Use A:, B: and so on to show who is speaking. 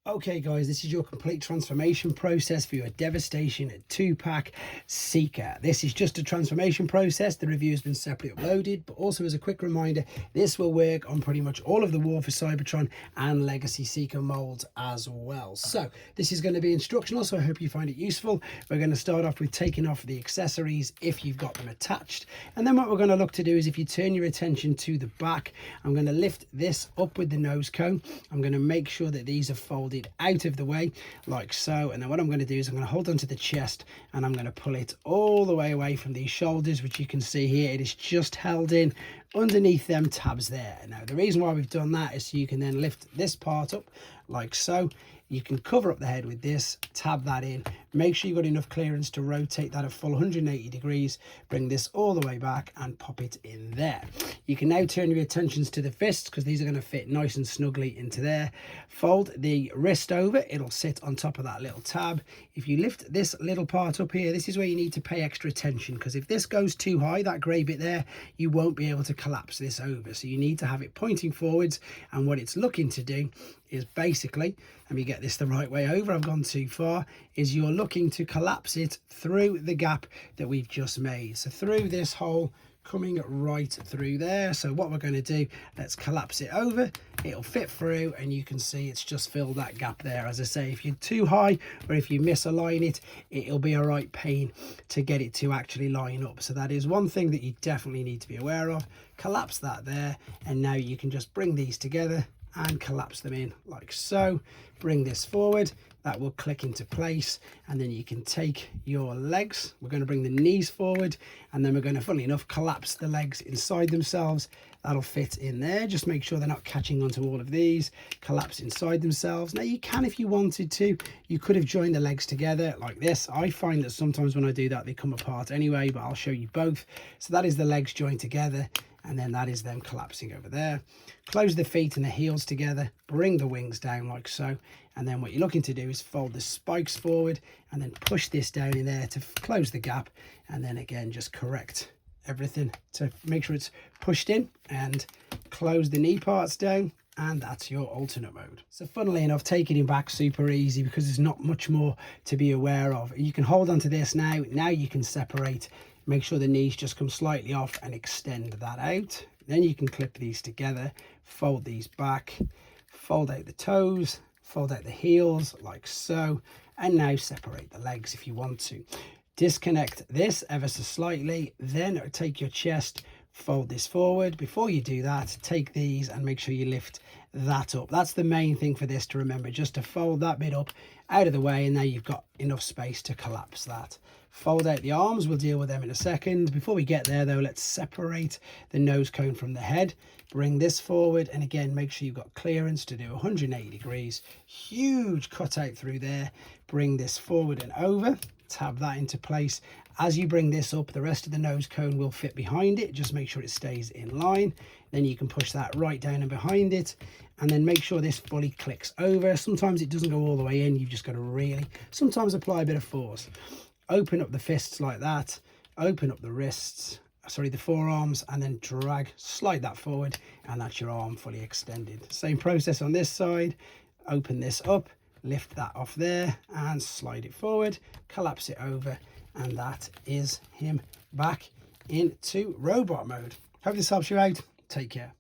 A: Okay guys, this is your complete transformation process for your Devastation 2-pack Seeker. This is just a transformation process. The review has been separately uploaded, but also as a quick reminder, this will work on pretty much all of the War for Cybertron and Legacy Seeker molds as well. So this is going to be instructional, so I hope you find it useful. We're going to start off with taking off the accessories if you've got them attached. And then what we're going to look to do is, if you turn your attention to the back, I'm going to lift this up with the nose cone. I'm going to make sure that these are folded out of the way like so, and then what I'm going to do is I'm going to hold onto the chest and I'm going to pull it all the way away from these shoulders, which you can see here it is just held in underneath them tabs there. Now the reason why we've done that is so you can then lift this part up like so. You can cover up the head with this, tab that in, make sure you've got enough clearance to rotate that a full 180 degrees, bring this all the way back and pop it in there. You can now turn your attentions to the fists, because these are going to fit nice and snugly into there. Fold the wrist over, it'll sit on top of that little tab. If you lift this little part up here, this is where you need to pay extra attention, because if this goes too high, that grey bit there, you won't be able to collapse this over. So you need to have it pointing forwards, and what it's looking to do is basically, let me get this the right way over, I've gone too far, is you're looking to collapse it through the gap that we've just made. So through this hole, coming right through there. So what we're going to do, let's collapse it over, it'll fit through, and you can see it's just filled that gap there. As I say, if you're too high or if you misalign it, it'll be a right pain to get it to actually line up. So that is one thing that you definitely need to be aware of. Collapse that there, and now you can just bring these together and collapse them in like so. Bring this forward, that will click into place, and then you can take your legs, we're going to bring the knees forward, and then we're going to, funnily enough, collapse the legs inside themselves. That'll fit in there. Just make sure they're not catching onto all of these. Collapse inside themselves. Now you can, if you wanted to, you could have joined the legs together like this. I find that sometimes when I do that they come apart anyway, but I'll show you both. So that is the legs joined together, and then that is them collapsing over there. Close the feet and the heels together, bring the wings down like so, and then what you're looking to do is fold the spikes forward and then push this down in there to close the gap, and then again just correct everything to make sure it's pushed in, and close the knee parts down, and that's your alternate mode. So funnily enough, taking him back super easy because there's not much more to be aware of. You can hold on to this now you can separate. Make sure the knees just come slightly off and extend that out. Then you can clip these together, fold these back, fold out the toes, fold out the heels like so, and now separate the legs if you want to. Disconnect this ever so slightly, then take your chest, fold this forward. Before you do that, take these and make sure you lift that up. That's the main thing for this to remember, just to fold that bit up out of the way, and now you've got enough space to collapse that. Fold out the arms, we'll deal with them in a second. Before we get there though, let's separate the nose cone from the head. Bring this forward, and again make sure you've got clearance to do 180 degrees. Huge cutout through there. Bring this forward and over, tab that into place. As you bring this up, the rest of the nose cone will fit behind it. Just make sure it stays in line. Then you can push that right down and behind it, and then make sure this fully clicks over. Sometimes it doesn't go all the way in, you've just got to really sometimes apply a bit of force. Open up the fists like that, open up the wrists, sorry, the forearms, and then drag, slide that forward, and that's your arm fully extended. Same process on this side. Open this up, lift that off there and slide it forward, collapse it over, and that is him back into robot mode. Hope this helps you out. Take care.